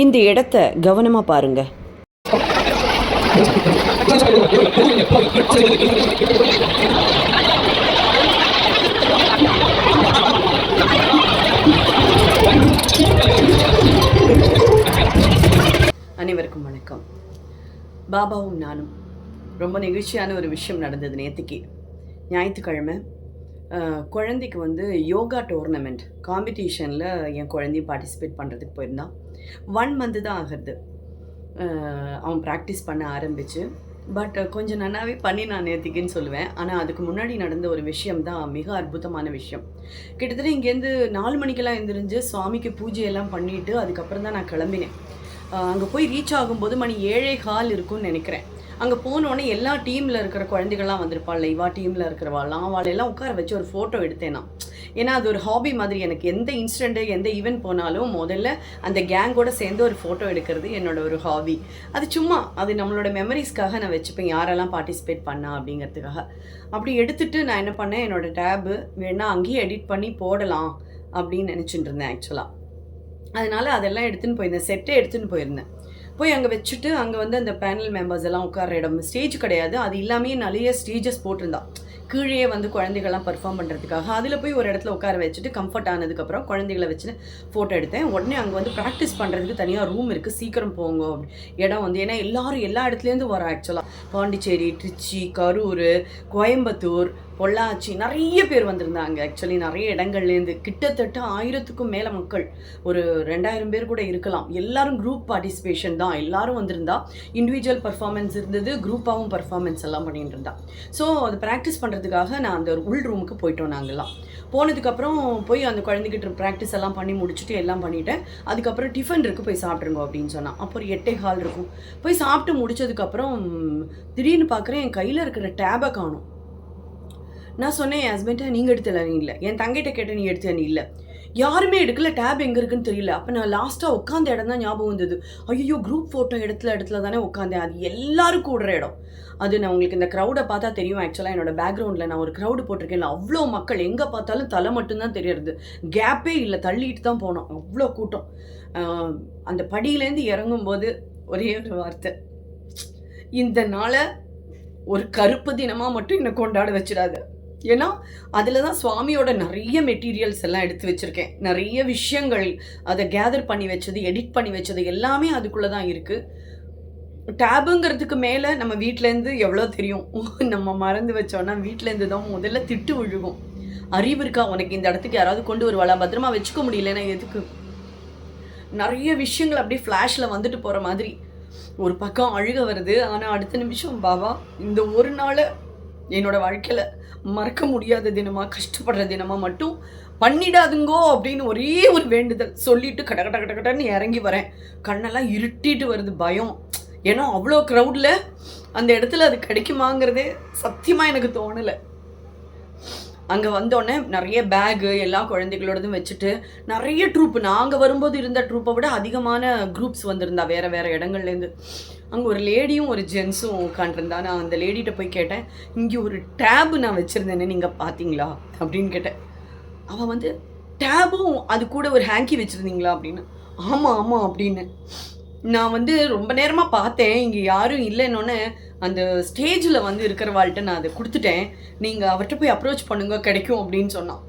இந்த இடத்த கவனமாக பாருங்க. அனைவருக்கும் வணக்கம். பாபாவும் நானும் ரொம்ப நெகிழ்ச்சியான ஒரு விஷயம் நடந்தது நேற்றுக்கு ஞாயிற்றுக்கிழமை. குழந்தைக்கு யோகா டோர்னமெண்ட் காம்படிஷனில் என் குழந்தையும் பார்ட்டிசிபேட் பண்ணுறதுக்கு போயிருந்தான். 1 month தான் ஆகிறது அவன் ப்ராக்டிஸ் பண்ண ஆரம்பித்து. பட் கொஞ்சம் நல்லாவே பண்ணி நான் நேற்றுக்குன்னு சொல்லுவேன். ஆனால் அதுக்கு முன்னாடி நடந்த ஒரு விஷயம் தான் மிக அற்புதமான விஷயம். கிட்டத்தட்ட இங்கேருந்து 4 மணிக்கெல்லாம் எழுந்திரிஞ்சு சுவாமிக்கு பூஜையெல்லாம் பண்ணிவிட்டு அதுக்கப்புறம் தான் நான் கிளம்பினேன். அங்கே போய் ரீச் ஆகும்போது மணி 7:15 இருக்கும்னு நினைக்கிறேன். அங்கே போனோடனே எல்லா டீமில் இருக்கிற குழந்தைகள்லாம் வந்திருப்பாள், இவா டீமில் இருக்கிறவாள்லாம் அவளெல்லாம் உட்கார வச்சு ஒரு ஃபோட்டோ எடுத்தேன் நான். ஏன்னா அது ஒரு ஹாபி மாதிரி. எனக்கு எந்த இன்சிடெண்ட்டு எந்த ஈவெண்ட் போனாலும் முதல்ல அந்த கேங்கோட சேர்ந்து ஒரு ஃபோட்டோ எடுக்கிறது என்னோட ஒரு ஹாபி. அது சும்மா அது நம்மளோட மெமரிஸ்க்காக நான் வச்சுப்பேன், யாரெல்லாம் பார்ட்டிசிபேட் பண்ணா அப்படிங்கிறதுக்காக. அப்படி எடுத்துகிட்டு நான் என்ன பண்ணேன், என்னோடய டேபு வேணால் அங்கேயே எடிட் பண்ணி போடலாம் அப்படின்னு நினச்சிட்டு இருந்தேன் ஆக்சுவலாக. அதனால் அதெல்லாம் எடுத்துன்னு போயிருந்தேன், செட்டே எடுத்துன்னு போயிருந்தேன். போய் அங்கே வச்சுட்டு அங்கே அந்த பேனல் மெம்பர்ஸ் எல்லாம் உட்கார இடம், ஸ்டேஜ் கிடையாது, அது இல்லாமல் நிறைய ஸ்டேஜஸ் போட்டிருந்தா கீழே குழந்தைகள்லாம் பர்ஃபார்ம் பண்ணுறதுக்காக. அதில் போய் ஒரு இடத்துல உட்கார வச்சுட்டு கம்ஃபர்ட் ஆனதுக்கப்புறம் குழந்தைகளை வச்சுட்டு ஃபோட்டோ எடுத்தேன். உடனே அங்கே ப்ராக்டிஸ் பண்ணுறதுக்கு தனியாக ரூம் இருக்குது, சீக்கிரம் போங்க இடம் ஏன்னா எல்லாரும் எல்லா இடத்துலேருந்து வரோம் ஆக்சுவலாக. பாண்டிச்சேரி, திருச்சி, கரூர், கோயம்புத்தூர், பொள்ளாச்சி நிறைய பேர் வந்திருந்தாங்க. ஆக்சுவலி நிறைய இடங்கள்லேருந்து கிட்டத்தட்ட 1000க்கும் மேலே மக்கள், ஒரு 2000 பேர் கூட இருக்கலாம். எல்லாரும் குரூப் பார்ட்டிசிபேஷன் தான், எல்லாரும் வந்திருந்தா. இண்டிவிஜுவல் பர்ஃபார்மன்ஸ் இருந்தது, குரூப்பாகவும் பர்ஃபார்மன்ஸ் எல்லாம் பண்ணிட்டு இருந்தா. ஸோ அது ப்ராக்டிஸ் பண்ணுறதுக்காக நான் அந்த உள் ரூமுக்கு போயிட்டோம். நாங்கள்லாம் போனதுக்கப்புறம் போய் அந்த குழந்தைகிட்ட ப்ராக்டிஸ் எல்லாம் பண்ணி முடிச்சுட்டு எல்லாம் பண்ணிவிட்டேன். அதுக்கப்புறம் டிஃபன் இருக்குது, போய் சாப்பிட்ருங்க அப்படின்னு சொன்னான். அப்போ ஒரு 8:15 இருக்கும். போய் சாப்பிட்டு முடிச்சதுக்கப்புறம் திடீர்னு பார்க்குறேன் என் கையில் இருக்கிற டேபை காணும். நான் சொன்னேன் என் ஹஸ்பண்ட்டை, நீங்கள் எடுத்தல நீ இல்லை. என் தங்கிட்ட கேட்டேன், நீ எடுத்த நீ இல்லை. யாருமே எடுக்கல, டேப் எங்கே இருக்குன்னு தெரியல. அப்போ நான் லாஸ்ட்டாக உட்காந்த இடம் தான் ஞாபகம் வந்தது. ஐயோ, குரூப் ஃபோட்டோ இடத்துல தானே உட்காந்தேன். அது எல்லாரும் கூடுற இடம். அது நான் உங்களுக்கு இந்த க்ரௌடை பார்த்தா தெரியும். ஆக்சுவலாக என்னோட பேக்ரவுண்டில் நான் ஒரு க்ரௌடு போட்டிருக்கேன். அவ்வளோ மக்கள், எங்கே பார்த்தாலும் தலை மட்டும்தான் தெரியறது, கேப்பே இல்லை, தள்ளிட்டு தான் போனோம். அவ்வளோ கூட்டம். அந்த படியிலேருந்து இறங்கும்போது ஒரே ஒரு வார்த்தை, இந்த நாளை ஒரு கருப்பு தினமாக மட்டும் என்னை கொண்டாட வச்சிடாது. ஏன்னா அதில் தான் சுவாமியோட நிறைய மெட்டீரியல்ஸ் எல்லாம் எடுத்து வச்சுருக்கேன். நிறைய விஷயங்கள் அதை கேதர் பண்ணி வச்சது, எடிட் பண்ணி வச்சது எல்லாமே அதுக்குள்ளே தான் இருக்குது. டேபுங்கிறதுக்கு மேலே நம்ம வீட்டிலேருந்து எவ்வளோ தெரியும், நம்ம மறந்து வச்சோன்னா வீட்டிலேருந்து தான் முதல்ல திட்டு விழுகும். அறிவு இருக்கா உனக்கு, இந்த இடத்துக்கு யாராவது கொண்டு வருவாளா, பத்திரமா வச்சுக்க முடியலன்னா எதுக்கு. நிறைய விஷயங்கள் அப்படியே ஃப்ளாஷில் வந்துட்டு போகிற மாதிரி. ஒரு பக்கம் அழுக வருது, ஆனால் அடுத்த நிமிஷம் பாபா இந்த ஒரு நாளை என்னோடய வாழ்க்கையில் மறக்க முடியாத தினமாக, கஷ்டப்படுற தினமாக மட்டும் பண்ணிடாதுங்கோ அப்படின்னு ஒரே ஒரு வேண்டுதல் சொல்லிவிட்டு கடன்னு இறங்கி வரேன். கண்ணெல்லாம் இருட்டிட்டு வருது பயம். ஏன்னா அவ்வளோ க்ரௌடில் அந்த இடத்துல அது கிடைக்குமாங்கிறதே சத்தியமாக எனக்கு தோணலை. அங்கே வந்தோடனே நிறைய பேகு எல்லா குழந்தைகளோடதும் வச்சுட்டு நிறைய ட்ரூப்பு, நாங்கள் வரும்போது இருந்த ட்ரூப்பை விட அதிகமான குரூப்ஸ் வந்திருந்தா வேறு இடங்கள்லேருந்து. அங்கே ஒரு லேடியும் ஒரு ஜென்ஸும் உட்காண்டிருந்தா. நான் அந்த லேடிகிட்ட போய் கேட்டேன், இங்கே ஒரு டேபு நான் வச்சுருந்தேன்னு நீங்கள் பார்த்தீங்களா அப்படின்னு கேட்டேன். அவள் டேபும் அது கூட ஒரு ஹேங்கி வச்சுருந்தீங்களா அப்படின்னு. ஆமாம் அப்படின்னு. நான் ரொம்ப நேரமாக பார்த்தேன், இங்கே யாரும் இல்லைன்னொன்னே அந்த ஸ்டேஜில் இருக்கிறவாள்கிட்ட நான் அதை கொடுத்துட்டேன், நீங்கள் அவர்கிட்ட போய் அப்ரோச் பண்ணுங்க, கிடைக்கும் அப்படின்னு சொன்னான்.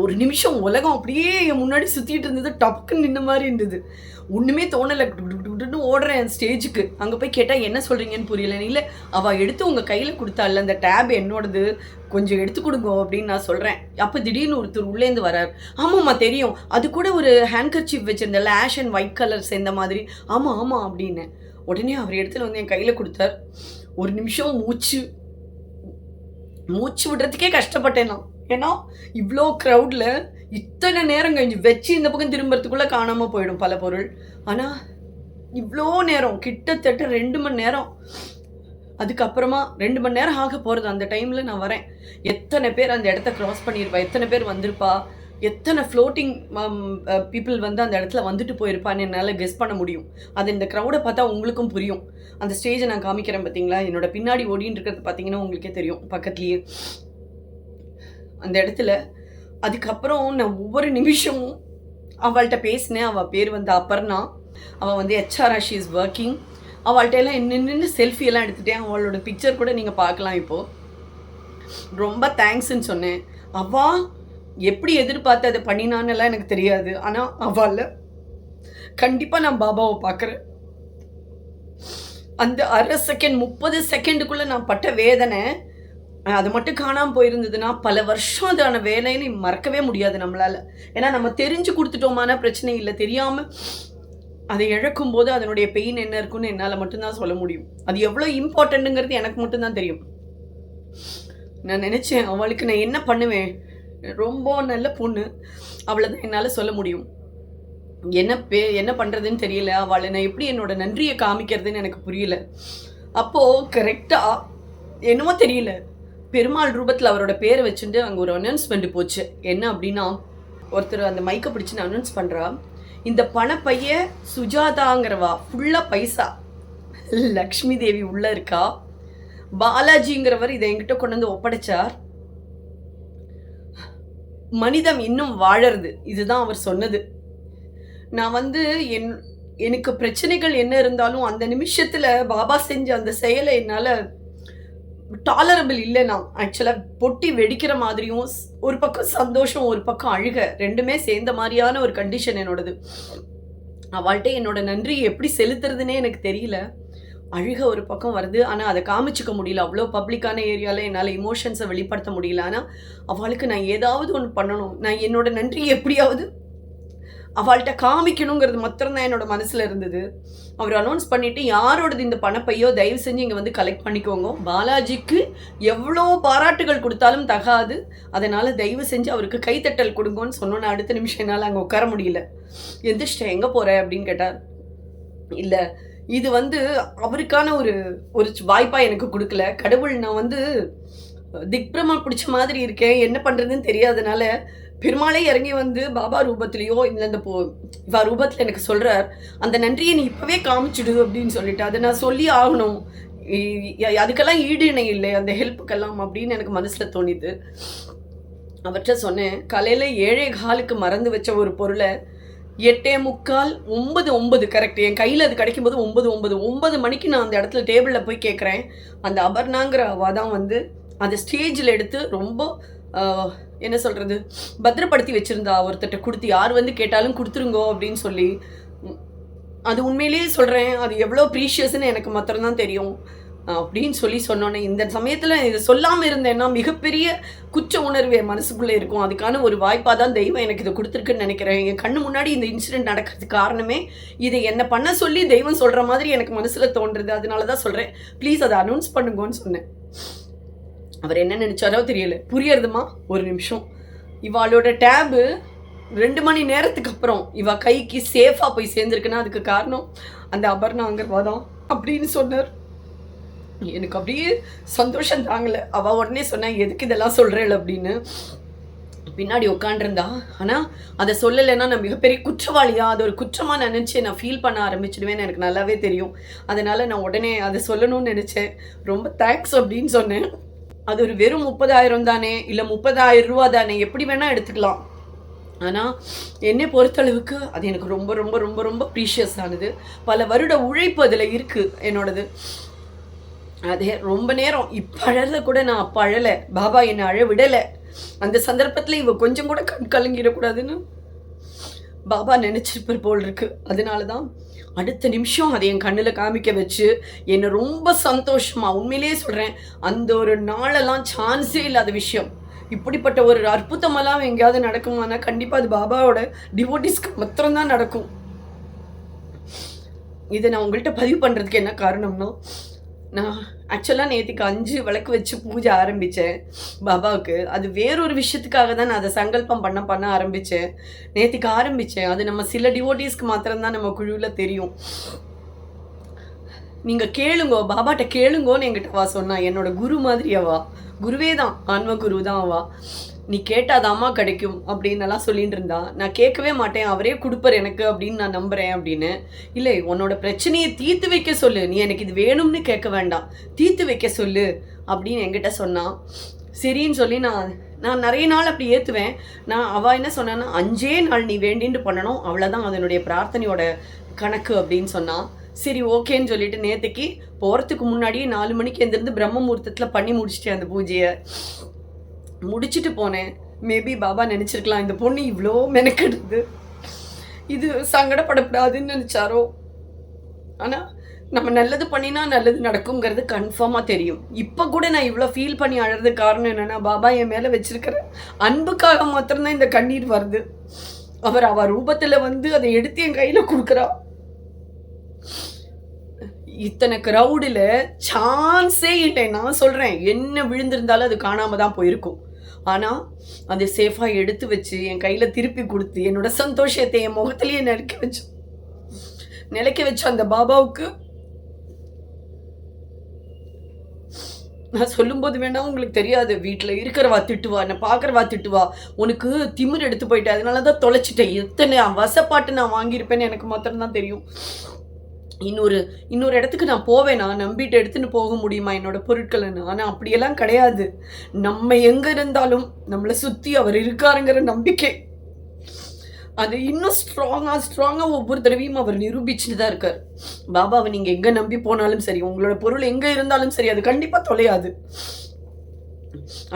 ஒரு நிமிஷம் உலகம் அப்படியே என் முன்னாடி சுற்றிட்டு இருந்தது, டப்புக்குன்னு நின்ன மாதிரி இருந்தது. ஒன்றுமே தோணலை, ஓடுறேன் ஸ்டேஜுக்கு. அங்கே போய் கேட்டால் என்ன சொல்கிறீங்கன்னு புரியல. இல்லை, அவள் எடுத்து உங்கள் கையில் கொடுத்தாள், அந்த டேப் என்னோடது, கொஞ்சம் எடுத்து கொடுங்க அப்படின்னு நான் சொல்கிறேன். அப்போ திடீர்னு ஒருத்தர் உள்ளேருந்து வரார். ஆமாம்மா தெரியும், அது கூட ஒரு ஹேண்ட்கர்ச்சீஃப் வச்சுருந்தேன், ஆஷ் அண்ட் ஒயிட் கலர் சேர்ந்த மாதிரி. ஆமாம் அப்படின்னு. உடனே அவர் இடத்துல என் கையில் கொடுத்தார். ஒரு நிமிஷம் மூச்சு விடுறதுக்கே கஷ்டப்பட்டேன் நான். ஏன்னா இவ்வளோ க்ரௌடில் இத்தனை நேரம் கழிஞ்சு வச்சு இந்த பக்கம் திரும்புறதுக்குள்ளே காணாமல் போயிடும் பல பொருள். ஆனால் இவ்வளோ நேரம், கிட்டத்தட்ட 2 மணி நேரம், அதுக்கப்புறமா 2 மணி நேரம் ஆக போகிறது. அந்த டைமில் நான் வரேன். எத்தனை பேர் அந்த இடத்த க்ராஸ் பண்ணியிருப்பா, எத்தனை பேர் வந்திருப்பா, எத்தனை ஃப்ளோட்டிங் பீப்புள் அந்த இடத்துல வந்துட்டு போயிருப்பான்னு என்னால் கெஸ் பண்ண முடியும். அது இந்த க்ரௌடை பார்த்தா உங்களுக்கும் புரியும். அந்த ஸ்டேஜை நான் காமிக்கிறேன் பார்த்தீங்களா, என்னோட பின்னாடி ஓடின்னு இருக்கிறது பார்த்தீங்கன்னா உங்களுக்கே தெரியும் பக்கத்துலேயே அந்த இடத்துல. அதுக்கப்புறம் நான் ஒவ்வொரு நிமிஷமும் அவள்கிட்ட பேசினேன். அவள் பேர் அப்பர்ணா. அவள் வந்து ஹெச்ஆர்ஆ ஷீ இஸ் ஒர்க்கிங். அவள்கிட்ட எல்லாம் நின்று செல்ஃபியெல்லாம் எடுத்துட்டேன். அவளோட பிக்சர் கூட நீங்கள் பார்க்கலாம். இப்போது ரொம்ப தேங்க்ஸ்ன்னு சொன்னேன். அவள் எப்படி எதிர்பார்த்து அதை பண்ணினான்னுலாம் எனக்கு தெரியாது. ஆனால் அவள் கண்டிப்பாக நான் பாபாவை பார்க்குறேன். அந்த அரை செகண்ட் 30 செகண்டுக்குள்ளே நான் பட்ட வேதனை அது மட்டும் காணாமல் போயிருந்ததுன்னா பல வருஷம் அதான வேலைன்னு மறக்கவே முடியாது நம்மளால். ஏன்னா நம்ம தெரிஞ்சு கொடுத்துட்டோமான பிரச்சனை இல்லை, தெரியாமல் அதை இழக்கும் போது அதனுடைய பெயின் என்ன இருக்குன்னு என்னால் மட்டும்தான் சொல்ல முடியும். அது எவ்வளோ இம்பார்ட்டண்ட்டுங்கிறது எனக்கு மட்டும்தான் தெரியும். நான் நினச்சேன் அவளுக்கு நான் என்ன பண்ணுவேன், ரொம்ப நல்ல பொண்ணு, அவளை தான் என்னால் சொல்ல முடியும். என்ன பண்ணுறதுன்னு தெரியல. அவளை நான் எப்படி என்னோட நன்றியை காமிக்கிறதுன்னு எனக்கு புரியல. அப்போது கரெக்டாக என்னமோ தெரியல, பெருமாள் ரூபத்தில் அவரோட பேரை வச்சுட்டு அங்கே ஒரு அனௌன்ஸ்மெண்ட் போச்சு. என்ன அப்படின்னா, ஒருத்தர் அந்த மைக்கை பிடிச்சின்னு அனௌன்ஸ் பண்ணுறா, இந்த பணப்பைய சுஜாதாங்கிறவா ஃபுல்லாக பைசா, லக்ஷ்மி தேவி உள்ளே இருக்கா, பாலாஜிங்கிறவர் இதை என்கிட்ட கொண்டு வந்து ஒப்படைச்சார், மனிதம் இன்னும் வாழறது, இதுதான் அவர் சொன்னது. நான் வந்து எனக்கு பிரச்சனைகள் என்ன இருந்தாலும் அந்த நிமிஷத்தில் பாபா செஞ்ச அந்த செயலை என்னால் டாலரபிள் இல்லை. நான் ஆக்சுவலாக பொட்டி வெடிக்கிற மாதிரியும், ஒரு பக்கம் சந்தோஷம் ஒரு பக்கம் அழுக, ரெண்டுமே சேர்ந்த மாதிரியான ஒரு கண்டிஷன் என்னோடது. அவள்கிட்ட என்னோட நன்றி எப்படி செலுத்துறதுன்னே எனக்கு தெரியல. அழுக ஒரு பக்கம் வருது, ஆனால் அதை காமிச்சிக்க முடியல. அவ்வளோ பப்ளிக்கான ஏரியாவில் என்னால் இமோஷன்ஸை வெளிப்படுத்த முடியல. ஆனால் அவளுக்கு நான் ஏதாவது ஒன்று பண்ணணும், நான் என்னோட நன்றி எப்படியாவது அவள்கிட்ட காமிக்கணுங்கிறது மாத்திரம்தான் என்னோட மனசில் இருந்தது. அவர் அனௌன்ஸ் பண்ணிவிட்டு, யாரோடது இந்த பணப்பையோ தயவு செஞ்சு இங்கே வந்து கலெக்ட் பண்ணிக்கோங்க, பாலாஜிக்கு எவ்வளோ பாராட்டுகள் கொடுத்தாலும் தகாது, அதனால் தயவு செஞ்சு அவருக்கு கைத்தட்டல் கொடுங்கன்னு சொன்னோன்னு அடுத்த நிமிஷம் என்னால் அங்கே உட்கார முடியல. எந்திரிச்சிட்டேன். எங்கே போகிற அப்படின்னு கேட்டார். இல்லை, இது வந்து அவருக்கான ஒரு வாய்ப்பாக எனக்கு கொடுக்கல கடவுள். நான் வந்து திக்பிரமா பிடிச்ச மாதிரி இருக்கேன், என்ன பண்ணுறதுன்னு தெரியாதனால பெருமாளே இறங்கி வந்து பாபா ரூபத்துலேயோ இல்லை இந்த இவா ரூபத்தில் எனக்கு சொல்கிறார், அந்த நன்றியை நீ இப்போவே காமிச்சிடு அப்படின்னு சொல்லிட்டு, அதை நான் சொல்லி ஆகணும், அதுக்கெல்லாம் ஈடு இணை இல்லை அந்த ஹெல்ப்புக்கெல்லாம் அப்படின்னு எனக்கு மனசில் தோணிது. அவர்கிட்ட சொன்னேன், காலையில் 7:15 மறந்து வச்ச ஒரு பொருளை 8:45 9 கரெக்ட் என் கையில் அது கிடைக்கும்போது 9 மணிக்கு நான் அந்த இடத்துல டேபிளில் போய் கேட்குறேன். அந்த அபர்ணாங்கிற அவள் தான் வந்து அந்த ஸ்டேஜில் எடுத்து ரொம்ப என்ன சொல்கிறது பத்திரப்படுத்தி வச்சுருந்தா. ஒருத்தட்ட கொடுத்து யார் வந்து கேட்டாலும் கொடுத்துருங்கோ அப்படின்னு சொல்லி. அது உண்மையிலேயே சொல்கிறேன், அது எவ்வளோ ப்ரீஷியஸ்ன்னு எனக்கு மாத்திரம்தான் தெரியும் அப்படின்னு சொல்லி சொன்னோன்னே, இந்த சமயத்தில் இதை சொல்லாமல் இருந்தேன்னா மிகப்பெரிய குற்ற உணர்வு என் மனசுக்குள்ளே இருக்கும். அதுக்கான ஒரு வாய்ப்பாக தான் தெய்வம் எனக்கு இதை கொடுத்துருக்குன்னு நினைக்கிறேன். என் கண்ணு முன்னாடி இந்த இன்சிடென்ட் நடக்கிறதுக்கு காரணமே இதை என்ன பண்ண சொல்லி தெய்வம் சொல்கிற மாதிரி எனக்கு மனசில் தோன்றுறது. அதனால தான் சொல்கிறேன், ப்ளீஸ் அதை அனௌன்ஸ் பண்ணுங்கன்னு சொன்னேன். அவர் என்ன நினச்சாரோ தெரியல. புரியறதுமா, ஒரு நிமிஷம், இவாளோட டேபு 2 மணி நேரத்துக்கு அப்புறம் இவள் கைக்கு சேஃபாக போய் சேர்ந்துருக்குன்னா அதுக்கு காரணம் அந்த அபர்ணாங்கிறவா தான் அப்படின்னு சொன்னார். எனக்கு அப்படியே சந்தோஷம் தாங்கலை. அவள் உடனே சொன்னேன், எதுக்கு இதெல்லாம் சொல்கிறேள் அப்படின்னு. பின்னாடி உட்காண்டிருந்தா. ஆனால் அதை சொல்லலைன்னா நான் மிகப்பெரிய குற்றவாளியாக, அது ஒரு குற்றமாக நினச்சி நான் ஃபீல் பண்ண ஆரம்பிச்சிடுவேன்னு எனக்கு நல்லாவே தெரியும். அதனால் நான் உடனே அதை சொல்லணும்னு நினச்சேன். ரொம்ப தேங்க்ஸ் அப்படின்னு சொன்னேன். அது ஒரு வெறும் 30,000 தானே, இல்லை 30,000 ரூபா தானே, எப்படி வேணால் எடுத்துக்கலாம். ஆனால் என்னை பொறுத்தளவுக்கு அது எனக்கு ரொம்ப ரொம்ப ரொம்ப ரொம்ப ப்ரீஷியஸ் ஆனது. பல வருட உழைப்பு அதில் இருக்குது என்னோடது. அதே ரொம்ப நேரம் இப்போ அழறத கூட நான் அப்போ அழலை, பாபா என்னை அழ விடலை. அந்த சந்தர்ப்பத்தில் இவ கொஞ்சம் கூட கண் கலங்கிடக்கூடாதுன்னு பாபா நினச்சிருப்பார் போல் இருக்கு. அதனால தான் அடுத்த நிமிஷம் அதை என் கண்ணில் காமிக்க வச்சு என்னை ரொம்ப சந்தோஷமாக, உண்மையிலேயே சொல்கிறேன், அந்த ஒரு நாளெல்லாம் சான்ஸே இல்லாத விஷயம். இப்படிப்பட்ட ஒரு அற்புதமெல்லாம் எங்கேயாவது நடக்குமானா கண்டிப்பாக அது பாபாவோட டிவோட்டிஸ்க்கு மாத்திரம்தான் நடக்கும். இதை நான் உங்கள்கிட்ட பதிவு பண்ணுறதுக்கு என்ன காரணம்னா, நான் ஆக்சுவலாக நேற்றுக்கு 5 விளக்கு வச்சு பூஜை ஆரம்பித்தேன் பாபாவுக்கு. அது வேறொரு விஷயத்துக்காக தான் நான் அதை சங்கல்பம் பண்ண ஆரம்பித்தேன். நேற்றுக்கு ஆரம்பித்தேன். அது நம்ம சில டிவோட்டிஸ்க்கு மாத்திரம்தான் நம்ம குழுவில் தெரியும். நீங்கள் கேளுங்கோ, பாபாட்ட கேளுங்கோன்னு என்கிட்ட அவா சொன்னா. என்னோட குரு மாதிரி அவா, குருவே தான், ஆன்ம குரு தான் அவா. நீ கேட்டாதாம்மா கிடைக்கும் அப்படின்னெல்லாம் சொல்லிட்டு இருந்தா. நான் கேட்கவே மாட்டேன், அவரே கொடுப்பார் எனக்கு அப்படின்னு நான் நம்புகிறேன் அப்படின்னு. இல்லை, உன்னோட பிரச்சனையை தீர்த்து வைக்க சொல்லு, நீ எனக்கு இது வேணும்னு கேட்க வேண்டாம், தீர்த்து வைக்க சொல்லு அப்படின்னு என்கிட்ட சொன்னான். சரின்னு சொல்லி நான் நிறைய நாள் அப்படி ஏற்றுவேன். அவள் என்ன சொன்னான்னா, 5 நாள் நீ வேண்டின்னு பண்ணணும், அவ்வளோதான் அதனுடைய பிரார்த்தனையோட கணக்கு அப்படின்னு சொன்னான். சரி ஓகேன்னு சொல்லிட்டு நேத்தைக்கு போகிறதுக்கு முன்னாடியே 4 மணிக்கு எழுந்திருந்து பிரம்ம முகூர்த்தத்தில் பண்ணி முடிச்சிட்டேன் அந்த பூஜையை. முடிச்சுட்டு போனேன். மேபி பாபா நினச்சிருக்கலாம் இந்த பொண்ணு இவ்வளோ மெனக்கெடுது, இது சங்கடப்படக்கூடாதுன்னு நினச்சாரோ. ஆனால் நம்ம நல்லது பண்ணினா நல்லது நடக்குங்கிறது கன்ஃபார்மாக தெரியும். இப்போ கூட நான் இவ்வளோ ஃபீல் பண்ணி அழறதுக்கு காரணம் என்னென்னா, பாபா என் மேலே வச்சிருக்கிற அன்புக்காக மாத்திரம்தான் இந்த கண்ணீர் வருது. அவ ரூபத்தில் வந்து அதை எடுத்து என் கையில் கொடுக்குறா. இத்தனை க்ரௌடில் சான்ஸே இல்லை. நான் சொல்கிறேன், என்ன விழுந்திருந்தாலும் அது காணாமல் தான் போயிருக்கும். ஆனால் அதை சேஃபாக எடுத்து வச்சு என் கையில் திருப்பி கொடுத்து என்னோட சந்தோஷத்தை என் முகத்திலேயே நிலைக்க வச்சு அந்த பாபாவுக்கு நான் சொல்லும்போது வேணா உங்களுக்கு தெரியாது, வீட்டில் இருக்கிறவா திட்டுவா, என்னை பார்க்குறவா திட்டுவா, உனக்கு திமிர் எடுத்து போயிட்டேன், அதனால தான் தொலைச்சிட்டேன், எத்தனை வசப்பாட்டு நான் வாங்கியிருப்பேன்னு எனக்கு மாத்திரம்தான் தெரியும். இன்னொரு இடத்துக்கு நான் போவேனா, நம்பிட்டு எடுத்துன்னு போக முடியுமா என்னோட பொருட்கள்னு? ஆனால் அப்படியெல்லாம் கிடையாது. நம்ம எங்கே இருந்தாலும் நம்மளை சுற்றி அவர் இருக்காருங்கிற நம்பிக்கை அது இன்னும் ஸ்ட்ராங்காக ஒவ்வொரு தடவையும் அவர் நிரூபிச்சுட்டு தான் இருக்கார். பாபாவை நீங்கள் எங்கே நம்பி போனாலும் சரி, உங்களோட பொருள் எங்கே இருந்தாலும் சரி, அது கண்டிப்பாக தொலையாது.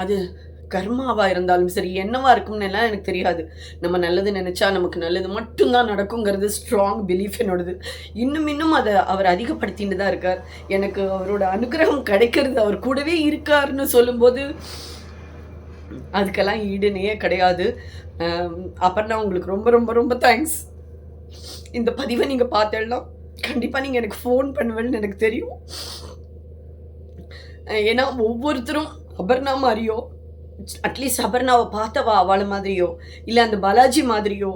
அது கர்மாவாக இருந்தாலும் சரி, என்னவா இருக்கும்னு எல்லாம் எனக்கு தெரியாது. நம்ம நல்லது நினச்சா நமக்கு நல்லது மட்டும்தான் நடக்குங்கிறது ஸ்ட்ராங் பிலீஃப் என்னோடது. இன்னும் அதை அவர் அதிகப்படுத்திட்டு தான் இருக்கார். எனக்கு அவரோட அனுகிரகம் கிடைக்கிறது, அவர் கூடவே இருக்காருன்னு சொல்லும்போது அதுக்கெல்லாம் ஈடுனையே கிடையாது. அப்புறம் நான் உங்களுக்கு ரொம்ப ரொம்ப ரொம்ப தேங்க்ஸ். இந்த பதிவை நீங்கள் பார்த்தேன்னா கண்டிப்பாக நீங்கள் எனக்கு ஃபோன் பண்ணுவேன்னு எனக்கு தெரியும். ஏன்னா ஒவ்வொருத்தரும் அபர்ணா மாதிரியோ, அட்லீஸ்ட் அபர்ணாவை பார்த்தவா அவளை மாதிரியோ, இல்லை அந்த பாலாஜி மாதிரியோ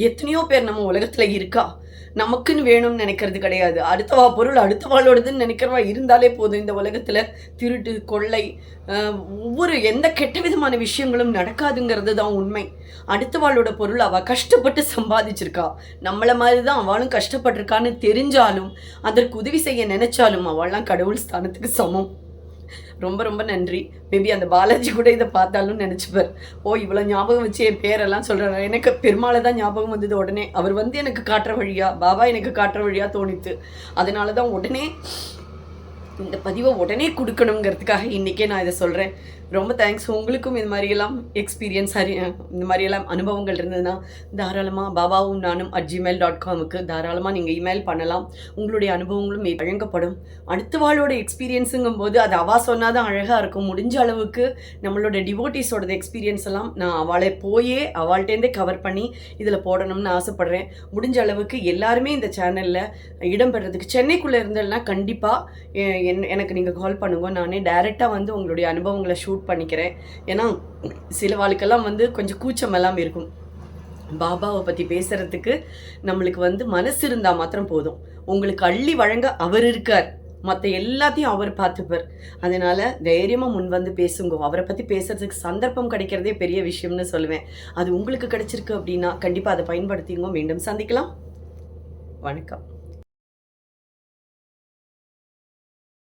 எத்தனையோ பேர் நம்ம உலகத்தில் இருக்கா. நமக்குன்னு வேணும்னு நினைக்கிறது கிடையாது. அடுத்தவா பொருள் அடுத்தவாளோடதுன்னு நினைக்கிறவா இருந்தாலே போதும். இந்த உலகத்தில் திருட்டு, கொள்ளை, ஒவ்வொரு எந்த கெட்ட விதமான விஷயங்களும் நடக்காதுங்கிறது தான் உண்மை. அடுத்தவாளோட பொருள் அவள் கஷ்டப்பட்டு சம்பாதிச்சிருக்கா, நம்மளை மாதிரி தான் அவளும் கஷ்டப்பட்டிருக்கான்னு தெரிஞ்சாலும் அதற்கு உதவி செய்ய நினைச்சாலும் அவள்லாம் கடவுள் ஸ்தானத்துக்கு சமம். ரொம்ப ரொம்ப நன்றி. மேபி அந்த பாலாஜி கூட இதை பார்த்தாலும் நினச்சிப்பார், ஓ இவ்வளோ ஞாபகம் வச்சு என் பேரெல்லாம் சொல்கிறாரு. எனக்கு பெருமாளை தான் ஞாபகம் வந்தது உடனே. அவர் வந்து எனக்கு காட்டுற வழியா, பாபா எனக்கு காட்டுற வழியாக தோணித்து. அதனால தான் உடனே இந்த பதிவை உடனே கொடுக்கணுங்கிறதுக்காக இன்றைக்கே நான் இதை சொல்கிறேன். ரொம்ப தேங்க்ஸ். உங்களுக்கும் இது மாதிரியெல்லாம் எக்ஸ்பீரியன்ஸ் இந்த மாதிரியெல்லாம் அனுபவங்கள் இருந்ததுன்னா தாராளமாக பாபாவும் நானும் @gmail.comக்கு தாராளமாக நீங்கள் இமெயில் பண்ணலாம். உங்களுடைய அனுபவங்களும் வழங்கப்படும். அடுத்த வாளோட எக்ஸ்பீரியன்ஸுங்கும் போது அது அவள் சொன்னால் தான் அழகாக இருக்கும். முடிஞ்ச அளவுக்கு நம்மளோட டிவோட்டிஸோட எக்ஸ்பீரியன்ஸ் எல்லாம் நான் அவளை போயே அவள்கிட்டேருந்தே கவர் பண்ணி இதில் போடணும்னு ஆசைப்பட்றேன். முடிஞ்ச அளவுக்கு எல்லாருமே இந்த சேனலில் இடம்பெறதுக்கு சென்னைக்குள்ளே இருந்தேன்னா கண்டிப்பாக எனக்கு நீங்கள் கால் பண்ணுங்க. நானே டைரெக்டாக வந்து உங்களுடைய அனுபவங்களை ஷூட் பண்ணிக்கிறேன். ஏன்னா சில வாழ்க்கெல்லாம் வந்து கொஞ்சம் கூச்சமெல்லாம் இருக்கும். பாபாவை பற்றி பேசுகிறதுக்கு நம்மளுக்கு வந்து மனசு இருந்தால் மாத்திரம் போதும். உங்களுக்கு அள்ளி வழங்க அவர் இருக்கார், மற்ற எல்லாத்தையும் அவர் பார்த்துப்பார். அதனால் தைரியமாக முன் வந்து பேசுங்க. அவரை பற்றி பேசுகிறதுக்கு சந்தர்ப்பம் கிடைக்கிறதே பெரிய விஷயம்னு சொல்லுவேன். அது உங்களுக்கு கிடைச்சிருக்கு அப்படின்னா கண்டிப்பாக அதை பயன்படுத்திங்க. மீண்டும் சந்திக்கலாம். வணக்கம்.